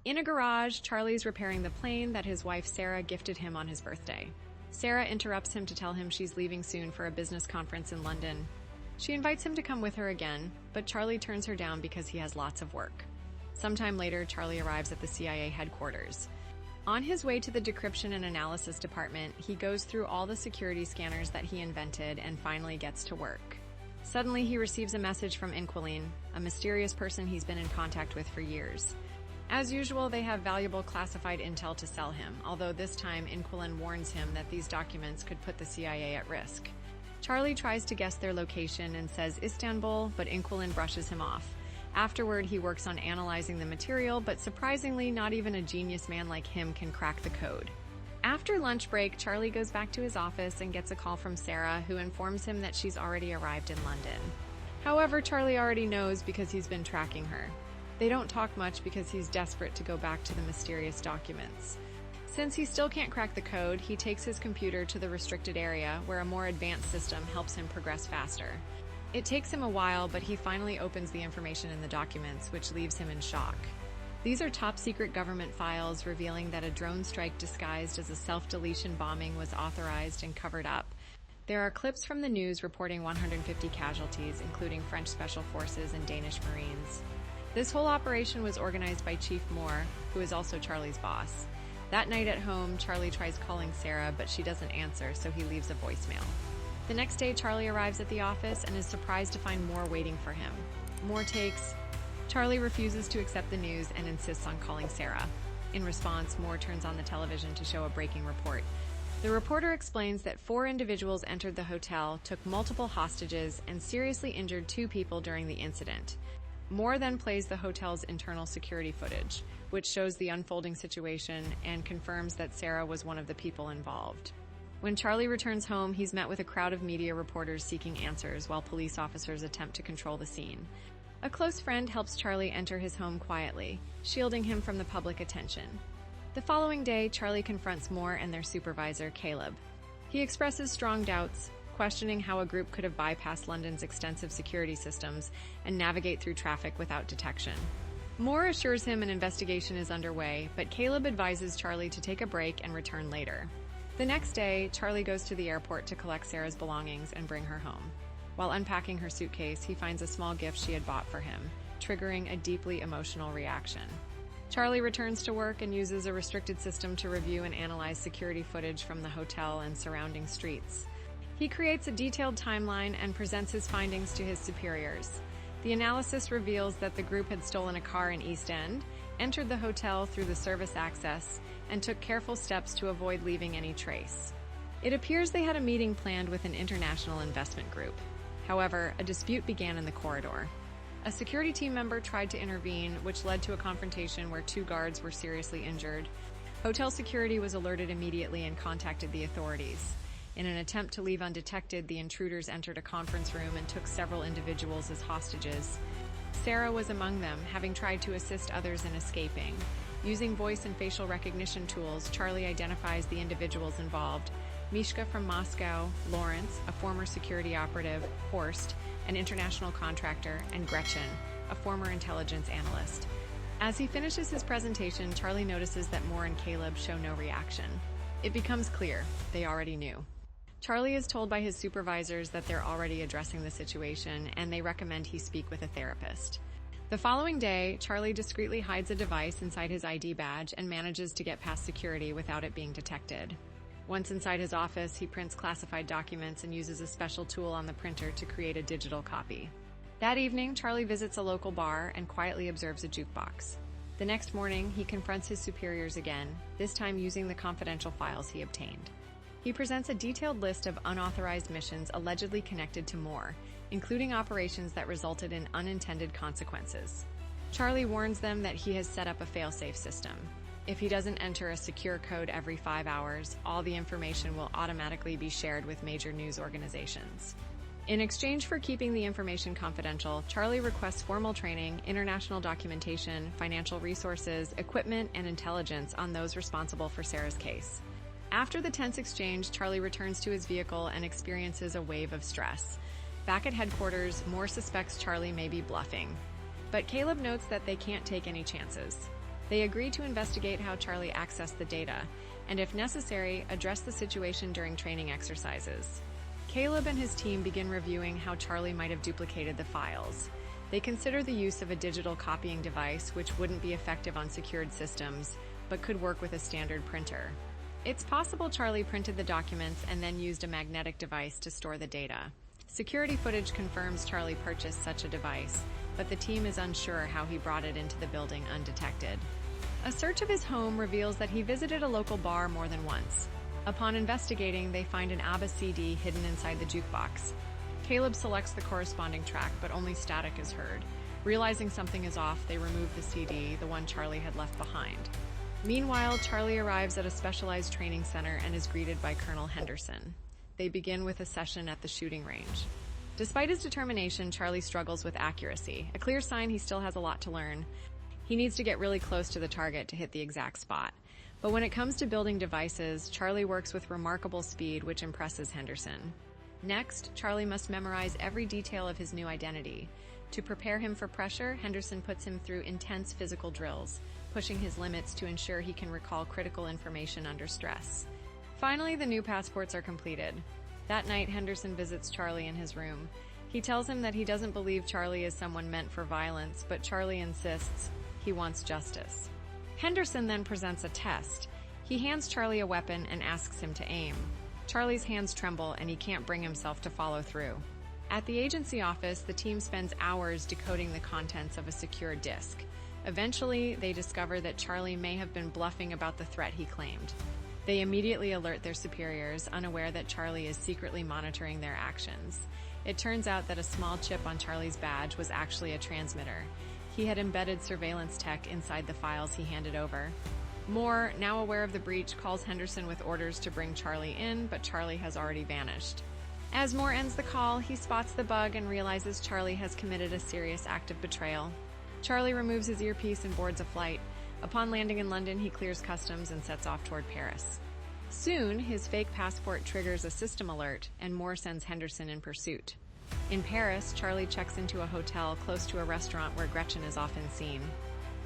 In a garage, Charlie's repairing the plane that his wife Sarah gifted him on his birthday. Sarah interrupts him to tell him she's leaving soon for a business conference in London. She invites him to come with her again, but Charlie turns her down because he has lots of work. Sometime later, Charlie arrives at the CIA headquarters. On his way to the decryption and analysis department, he goes through all the security scanners that he invented and finally gets to work. Suddenly, he receives a message from Inquilin, a mysterious person he's been in contact with for years. As usual, they have valuable classified intel to sell him, although this time Inquilin warns him that these documents could put the CIA at risk. Charlie tries to guess their location and says Istanbul, but Inquilin brushes him off. Afterward, he works on analyzing the material, but surprisingly, not even a genius man like him can crack the code. After lunch break, Charlie goes back to his office and gets a call from Sarah, who informs him that she's already arrived in London. However, Charlie already knows because he's been tracking her. They don't talk much because he's desperate to go back to the mysterious documents. Since he still can't crack the code, he takes his computer to the restricted area where a more advanced system helps him progress faster. It takes him a while, but he finally opens the information in the documents, which leaves him in shock. These are top-secret government files revealing that a drone strike disguised as a self-deletion bombing was authorized and covered up. There are clips from the news reporting 150 casualties, including French Special Forces and Danish Marines. This whole operation was organized by Chief Moore, who is also Charlie's boss. That night at home, Charlie tries calling Sarah, but she doesn't answer, so he leaves a voicemail. The next day, Charlie arrives at the office and is surprised to find Moore waiting for him. Moore takes. Charlie refuses to accept the news and insists on calling Sarah. In response, Moore turns on the television to show a breaking report. The reporter explains that 4 individuals entered the hotel, took multiple hostages, and seriously injured 2 people during the incident. Moore then plays the hotel's internal security footage, which shows the unfolding situation and confirms that Sarah was one of the people involved. When Charlie returns home, he's met with a crowd of media reporters seeking answers while police officers attempt to control the scene. A close friend helps Charlie enter his home quietly, shielding him from the public attention. The following day, Charlie confronts Moore and their supervisor, Caleb. He expresses strong doubts, questioning how a group could have bypassed London's extensive security systems and navigate through traffic without detection. Moore assures him an investigation is underway, but Caleb advises Charlie to take a break and return later. The next day, Charlie goes to the airport to collect Sarah's belongings and bring her home. While unpacking her suitcase, he finds a small gift she had bought for him, triggering a deeply emotional reaction. Charlie returns to work and uses a restricted system to review and analyze security footage from the hotel and surrounding streets. He creates a detailed timeline and presents his findings to his superiors. The analysis reveals that the group had stolen a car in East End, entered the hotel through the service access, and took careful steps to avoid leaving any trace. It appears they had a meeting planned with an international investment group. However, a dispute began in the corridor. A security team member tried to intervene, which led to a confrontation where 2 guards were seriously injured. Hotel security was alerted immediately and contacted the authorities. In an attempt to leave undetected, the intruders entered a conference room and took several individuals as hostages. Sarah was among them, having tried to assist others in escaping. Using voice and facial recognition tools, Charlie identifies the individuals involved: Mishka from Moscow, Lawrence, a former security operative, Horst, an international contractor, and Gretchen, a former intelligence analyst. As he finishes his presentation, Charlie notices that Moore and Caleb show no reaction. It becomes clear they already knew. Charlie is told by his supervisors that they're already addressing the situation, and they recommend he speak with a therapist. The following day, Charlie discreetly hides a device inside his ID badge and manages to get past security without it being detected. Once inside his office, he prints classified documents and uses a special tool on the printer to create a digital copy. That evening, Charlie visits a local bar and quietly observes a jukebox. The next morning, he confronts his superiors again, this time using the confidential files he obtained. He presents a detailed list of unauthorized missions allegedly connected to Moore, including operations that resulted in unintended consequences. Charlie warns them that he has set up a fail-safe system. If he doesn't enter a secure code every 5 hours, all the information will automatically be shared with major news organizations. In exchange for keeping the information confidential, Charlie requests formal training, international documentation, financial resources, equipment, and intelligence on those responsible for Sarah's case. After the tense exchange, Charlie returns to his vehicle and experiences a wave of stress. Back at headquarters, Moore suspects Charlie may be bluffing. But Caleb notes that they can't take any chances. They agree to investigate how Charlie accessed the data, and if necessary, address the situation during training exercises. Caleb and his team begin reviewing how Charlie might have duplicated the files. They consider the use of a digital copying device, which wouldn't be effective on secured systems, but could work with a standard printer. It's possible Charlie printed the documents and then used a magnetic device to store the data. Security footage confirms Charlie purchased such a device, but the team is unsure how he brought it into the building undetected. A search of his home reveals that he visited a local bar more than once. Upon investigating, they find an ABBA CD hidden inside the jukebox. Caleb selects the corresponding track, but only static is heard. Realizing something is off, they remove the CD, the one Charlie had left behind. Meanwhile, Charlie arrives at a specialized training center and is greeted by Colonel Henderson. They begin with a session at the shooting range. Despite his determination, Charlie struggles with accuracy, a clear sign he still has a lot to learn. He needs to get really close to the target to hit the exact spot. But when it comes to building devices, Charlie works with remarkable speed, which impresses Henderson. Next, Charlie must memorize every detail of his new identity. To prepare him for pressure, Henderson puts him through intense physical drills, pushing his limits to ensure he can recall critical information under stress. Finally, the new passports are completed. That night, Henderson visits Charlie in his room. He tells him that he doesn't believe Charlie is someone meant for violence, but Charlie insists he wants justice. Henderson then presents a test. He hands Charlie a weapon and asks him to aim. Charlie's hands tremble and he can't bring himself to follow through. At the agency office, the team spends hours decoding the contents of a secure disk. Eventually, they discover that Charlie may have been bluffing about the threat he claimed. They immediately alert their superiors, unaware that Charlie is secretly monitoring their actions. It turns out that a small chip on Charlie's badge was actually a transmitter. He had embedded surveillance tech inside the files he handed over. Moore, now aware of the breach, calls Henderson with orders to bring Charlie in, but Charlie has already vanished. As Moore ends the call, he spots the bug and realizes Charlie has committed a serious act of betrayal. Charlie removes his earpiece and boards a flight. Upon landing in London, he clears customs and sets off toward Paris. Soon, his fake passport triggers a system alert, and Moore sends Henderson in pursuit. In Paris, Charlie checks into a hotel close to a restaurant where Gretchen is often seen.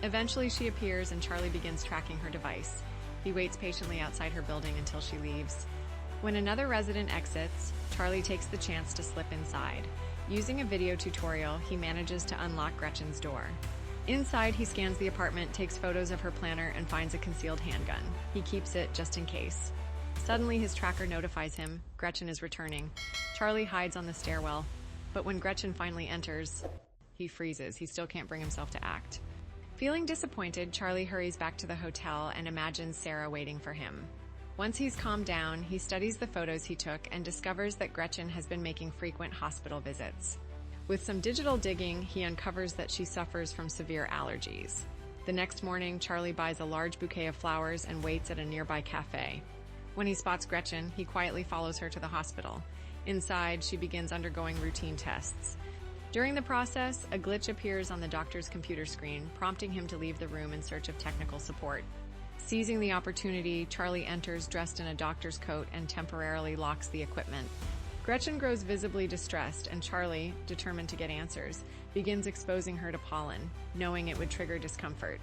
Eventually, she appears and Charlie begins tracking her device. He waits patiently outside her building until she leaves. When another resident exits, Charlie takes the chance to slip inside. Using a video tutorial, he manages to unlock Gretchen's door. Inside, he scans the apartment, takes photos of her planner, and finds a concealed handgun. He keeps it just in case. Suddenly, his tracker notifies him. Gretchen is returning. Charlie hides on the stairwell. But when Gretchen finally enters, he freezes. He still can't bring himself to act. Feeling disappointed, Charlie hurries back to the hotel and imagines Sarah waiting for him. Once he's calmed down, he studies the photos he took and discovers that Gretchen has been making frequent hospital visits. With some digital digging, he uncovers that she suffers from severe allergies. The next morning, Charlie buys a large bouquet of flowers and waits at a nearby cafe. When he spots Gretchen, he quietly follows her to the hospital. Inside, she begins undergoing routine tests. During the process, a glitch appears on the doctor's computer screen, prompting him to leave the room in search of technical support. Seizing the opportunity, Charlie enters dressed in a doctor's coat and temporarily locks the equipment. Gretchen grows visibly distressed, and Charlie, determined to get answers, begins exposing her to pollen, knowing it would trigger discomfort.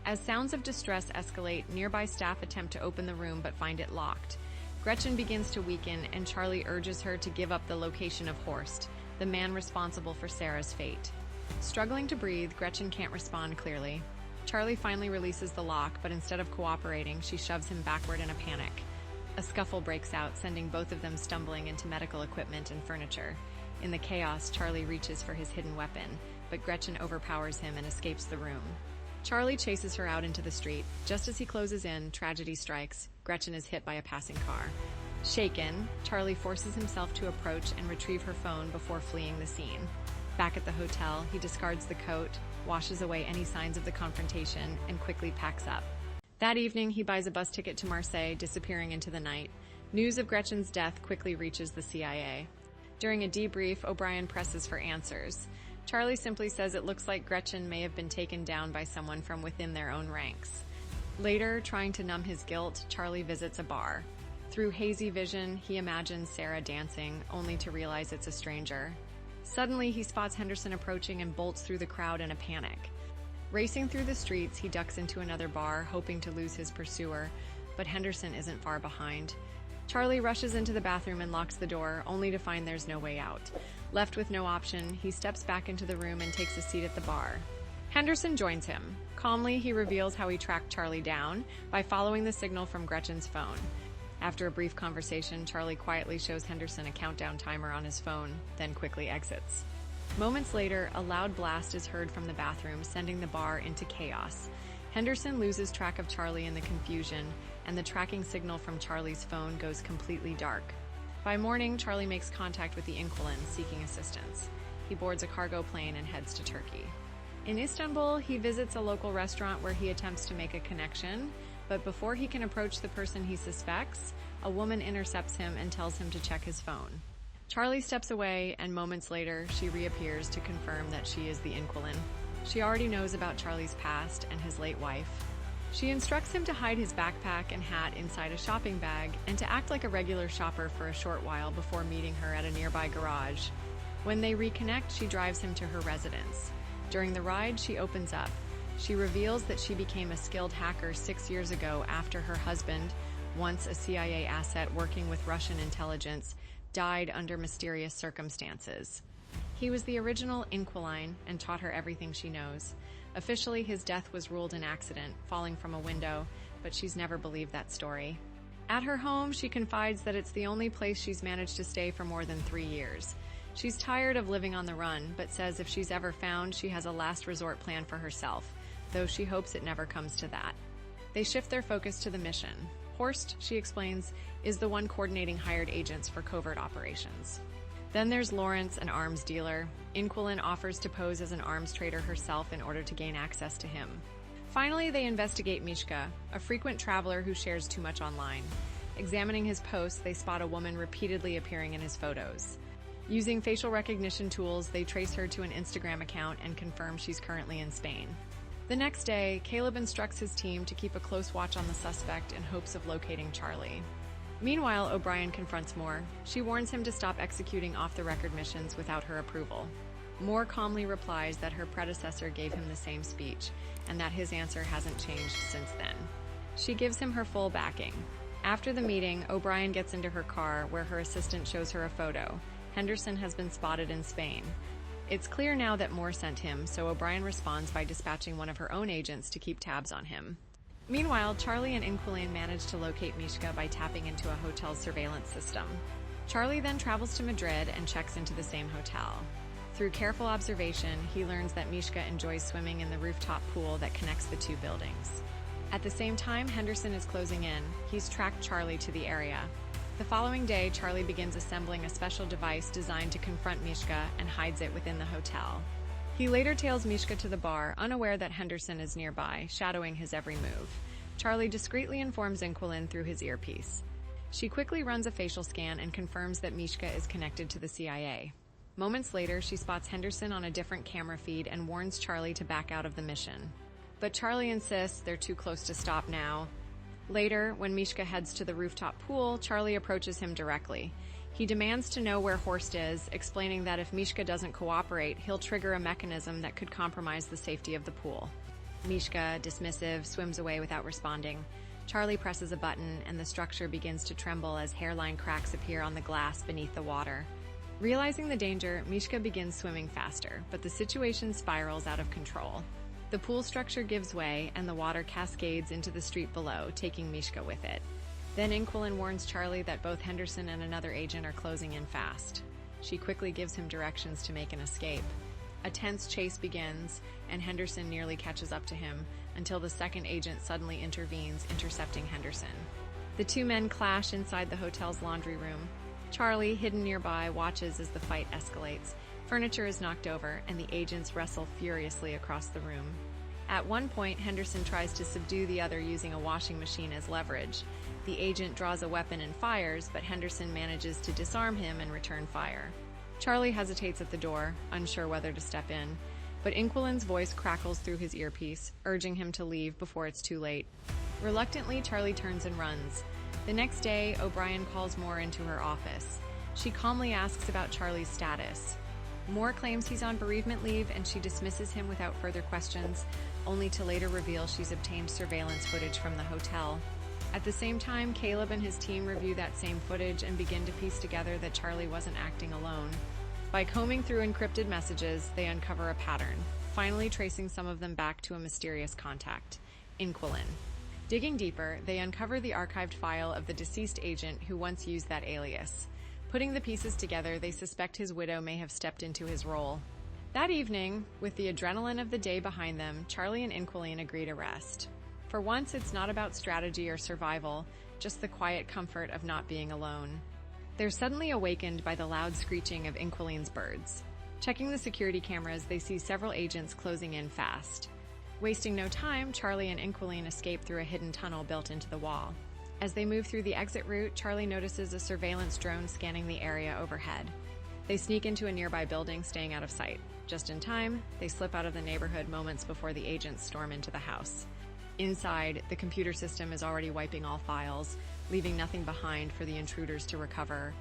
As sounds of distress escalate, nearby staff attempt to open the room but find it locked. Gretchen begins to weaken, and Charlie urges her to give up the location of Horst, the man responsible for Sarah's fate. Struggling to breathe, Gretchen can't respond clearly. Charlie finally releases the lock, but instead of cooperating, she shoves him backward in a panic. A scuffle breaks out, sending both of them stumbling into medical equipment and furniture. In the chaos, Charlie reaches for his hidden weapon, but Gretchen overpowers him and escapes the room. Charlie chases her out into the street. Just as he closes in, tragedy strikes. Gretchen is hit by a passing car. Shaken, Charlie forces himself to approach and retrieve her phone before fleeing the scene. Back at the hotel, he discards the coat, washes away any signs of the confrontation, and quickly packs up. That evening, he buys a bus ticket to Marseille, disappearing into the night. News of Gretchen's death quickly reaches the CIA. During a debrief, O'Brien presses for answers. Charlie simply says it looks like Gretchen may have been taken down by someone from within their own ranks. Later, trying to numb his guilt, Charlie visits a bar. Through hazy vision, he imagines Sarah dancing, only to realize it's a stranger. Suddenly, he spots Henderson approaching and bolts through the crowd in a panic. Racing through the streets, he ducks into another bar, hoping to lose his pursuer, but Henderson isn't far behind. Charlie rushes into the bathroom and locks the door, only to find there's no way out. Left with no option, he steps back into the room and takes a seat at the bar. Henderson joins him. Calmly, he reveals how he tracked Charlie down by following the signal from Gretchen's phone. After a brief conversation, Charlie quietly shows Henderson a countdown timer on his phone, then quickly exits. Moments later, a loud blast is heard from the bathroom, sending the bar into chaos. Henderson loses track of Charlie in the confusion, and the tracking signal from Charlie's phone goes completely dark. By morning, Charlie makes contact with the Inquilin, seeking assistance. He boards a cargo plane and heads to Turkey. In Istanbul, he visits a local restaurant where he attempts to make a connection, but before he can approach the person he suspects, a woman intercepts him and tells him to check his phone. Charlie steps away, and moments later, she reappears to confirm that she is the Inquilin. She already knows about Charlie's past and his late wife. She instructs him to hide his backpack and hat inside a shopping bag and to act like a regular shopper for a short while before meeting her at a nearby garage. When they reconnect, she drives him to her residence. During the ride, she opens up. She reveals that she became a skilled hacker 6 years ago after her husband, once a CIA asset working with Russian intelligence, died under mysterious circumstances. He was the original Inquilin and taught her everything she knows. Officially, his death was ruled an accident, falling from a window, but she's never believed that story. At her home, she confides that it's the only place she's managed to stay for more than 3 years. She's tired of living on the run, but says if she's ever found, she has a last resort plan for herself, though she hopes it never comes to that. They shift their focus to the mission. Horst, she explains, is the one coordinating hired agents for covert operations. Then there's Lawrence, an arms dealer. Inquilin offers to pose as an arms trader herself in order to gain access to him. Finally, they investigate Mishka, a frequent traveler who shares too much online. Examining his posts, they spot a woman repeatedly appearing in his photos. Using facial recognition tools, they trace her to an Instagram account and confirm she's currently in Spain. The next day, Caleb instructs his team to keep a close watch on the suspect in hopes of locating Charlie. Meanwhile, O'Brien confronts Moore. She warns him to stop executing off-the-record missions without her approval. Moore calmly replies that her predecessor gave him the same speech, and that his answer hasn't changed since then. She gives him her full backing. After the meeting, O'Brien gets into her car, where her assistant shows her a photo. Henderson has been spotted in Spain. It's clear now that Moore sent him, so O'Brien responds by dispatching one of her own agents to keep tabs on him. Meanwhile, Charlie and Inquilin manage to locate Mishka by tapping into a hotel's surveillance system. Charlie then travels to Madrid and checks into the same hotel. Through careful observation, he learns that Mishka enjoys swimming in the rooftop pool that connects the two buildings. At the same time Henderson is closing in, he's tracked Charlie to the area. The following day, Charlie begins assembling a special device designed to confront Mishka and hides it within the hotel. He later tails Mishka to the bar, unaware that Henderson is nearby, shadowing his every move. Charlie discreetly informs Inquilin through his earpiece. She quickly runs a facial scan and confirms that Mishka is connected to the CIA. Moments later, she spots Henderson on a different camera feed and warns Charlie to back out of the mission. But Charlie insists they're too close to stop now. Later, when Mishka heads to the rooftop pool, Charlie approaches him directly. He demands to know where Horst is, explaining that if Mishka doesn't cooperate, he'll trigger a mechanism that could compromise the safety of the pool. Mishka, dismissive, swims away without responding. Charlie presses a button, and the structure begins to tremble as hairline cracks appear on the glass beneath the water. Realizing the danger, Mishka begins swimming faster, but the situation spirals out of control. The pool structure gives way, and the water cascades into the street below, taking Mishka with it. Then Inquilin warns Charlie that both Henderson and another agent are closing in fast. She quickly gives him directions to make an escape. A tense chase begins, and Henderson nearly catches up to him, until the second agent suddenly intervenes, intercepting Henderson. The two men clash inside the hotel's laundry room. Charlie, hidden nearby, watches as the fight escalates. Furniture is knocked over, and the agents wrestle furiously across the room. At one point, Henderson tries to subdue the other using a washing machine as leverage. The agent draws a weapon and fires, but Henderson manages to disarm him and return fire. Charlie hesitates at the door, unsure whether to step in, but Inquilin's voice crackles through his earpiece, urging him to leave before it's too late. Reluctantly, Charlie turns and runs. The next day, O'Brien calls Moore into her office. She calmly asks about Charlie's status. Moore claims he's on bereavement leave and she dismisses him without further questions, only to later reveal she's obtained surveillance footage from the hotel. At the same time, Caleb and his team review that same footage and begin to piece together that Charlie wasn't acting alone. By combing through encrypted messages, they uncover a pattern, finally tracing some of them back to a mysterious contact, Inquilin. Digging deeper, they uncover the archived file of the deceased agent who once used that alias. Putting the pieces together, they suspect his widow may have stepped into his role. That evening, with the adrenaline of the day behind them, Charlie and Inquilin agree to rest. For once, it's not about strategy or survival, just the quiet comfort of not being alone. They're suddenly awakened by the loud screeching of Inquilin's birds. Checking the security cameras, they see several agents closing in fast. Wasting no time, Charlie and Inquilin escape through a hidden tunnel built into the wall. As they move through the exit route, Charlie notices a surveillance drone scanning the area overhead. They sneak into a nearby building, staying out of sight. Just in time, they slip out of the neighborhood moments before the agents storm into the house. Inside, the computer system is already wiping all files, leaving nothing behind for the intruders to recover.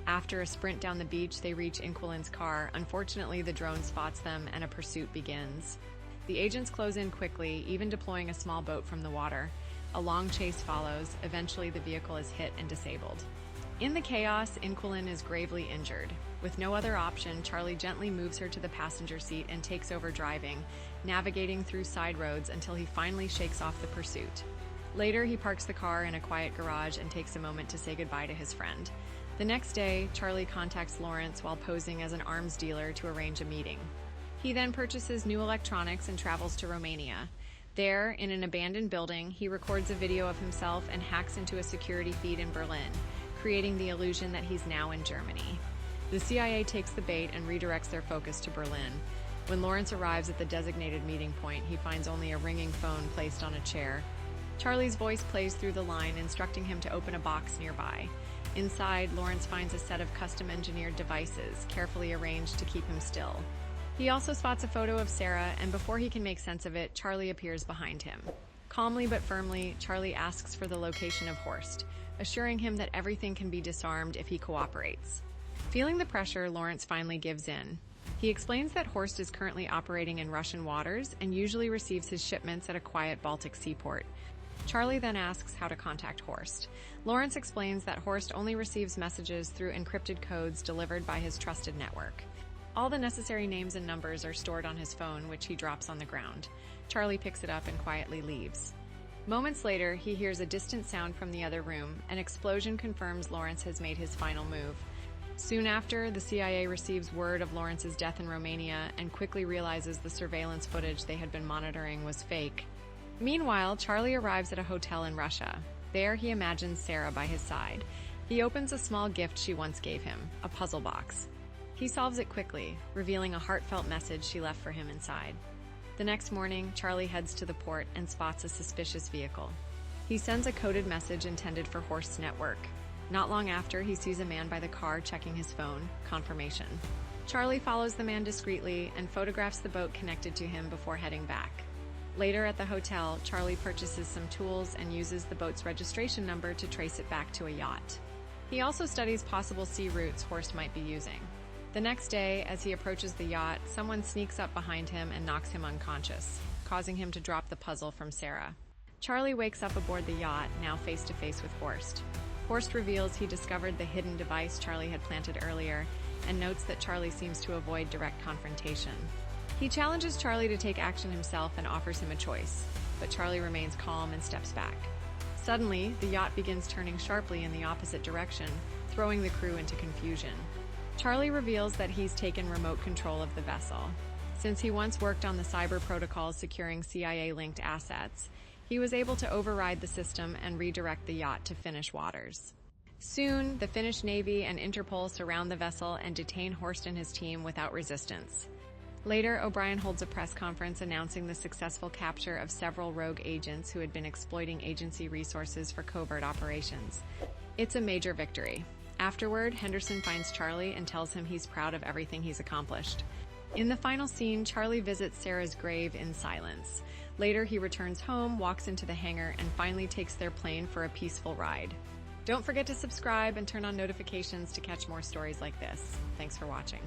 After a sprint down the beach, they reach Inquilin's car. Unfortunately, the drone spots them and a pursuit begins. The agents close in quickly, even deploying a small boat from the water. A long chase follows. Eventually, the vehicle is hit and disabled. In the chaos, Inquilin is gravely injured. With no other option, Charlie gently moves her to the passenger seat and takes over driving, navigating through side roads until he finally shakes off the pursuit. Later, he parks the car in a quiet garage and takes a moment to say goodbye to his friend. The next day, Charlie contacts Lawrence while posing as an arms dealer to arrange a meeting. He then purchases new electronics and travels to Romania. There, in an abandoned building, he records a video of himself and hacks into a security feed in Berlin, creating the illusion that he's now in Germany. The CIA takes the bait and redirects their focus to Berlin. When Lawrence arrives at the designated meeting point, he finds only a ringing phone placed on a chair. Charlie's voice plays through the line, instructing him to open a box nearby. Inside, Lawrence finds a set of custom-engineered devices, carefully arranged to keep him still. He also spots a photo of Sarah, and before he can make sense of it, Charlie appears behind him. Calmly but firmly, Charlie asks for the location of Horst, assuring him that everything can be disarmed if he cooperates. Feeling the pressure, Lawrence finally gives in. He explains that Horst is currently operating in Russian waters and usually receives his shipments at a quiet Baltic seaport. Charlie then asks how to contact Horst. Lawrence explains that Horst only receives messages through encrypted codes delivered by his trusted network. All the necessary names and numbers are stored on his phone, which he drops on the ground. Charlie picks it up and quietly leaves. Moments later, he hears a distant sound from the other room. An explosion confirms Lawrence has made his final move. Soon after, the CIA receives word of Lawrence's death in Romania and quickly realizes the surveillance footage they had been monitoring was fake. Meanwhile, Charlie arrives at a hotel in Russia. There, he imagines Sarah by his side. He opens a small gift she once gave him, a puzzle box. He solves it quickly, revealing a heartfelt message she left for him inside. The next morning, Charlie heads to the port and spots a suspicious vehicle. He sends a coded message intended for Horst's network. Not long after, he sees a man by the car checking his phone, confirmation. Charlie follows the man discreetly and photographs the boat connected to him before heading back. Later at the hotel, Charlie purchases some tools and uses the boat's registration number to trace it back to a yacht. He also studies possible sea routes Horst might be using. The next day, as he approaches the yacht, someone sneaks up behind him and knocks him unconscious, causing him to drop the puzzle from Sarah. Charlie wakes up aboard the yacht, now face to face with Horst. Horst reveals he discovered the hidden device Charlie had planted earlier and notes that Charlie seems to avoid direct confrontation. He challenges Charlie to take action himself and offers him a choice, but Charlie remains calm and steps back. Suddenly, the yacht begins turning sharply in the opposite direction, throwing the crew into confusion. Charlie reveals that he's taken remote control of the vessel. Since he once worked on the cyber protocols securing CIA-linked assets, he was able to override the system and redirect the yacht to Finnish waters. Soon, the Finnish Navy and Interpol surround the vessel and detain Horst and his team without resistance. Later, O'Brien holds a press conference announcing the successful capture of several rogue agents who had been exploiting agency resources for covert operations. It's a major victory. Afterward, Henderson finds Charlie and tells him he's proud of everything he's accomplished. In the final scene, Charlie visits Sarah's grave in silence. Later, he returns home, walks into the hangar, and finally takes their plane for a peaceful ride. Don't forget to subscribe and turn on notifications to catch more stories like this. Thanks for watching.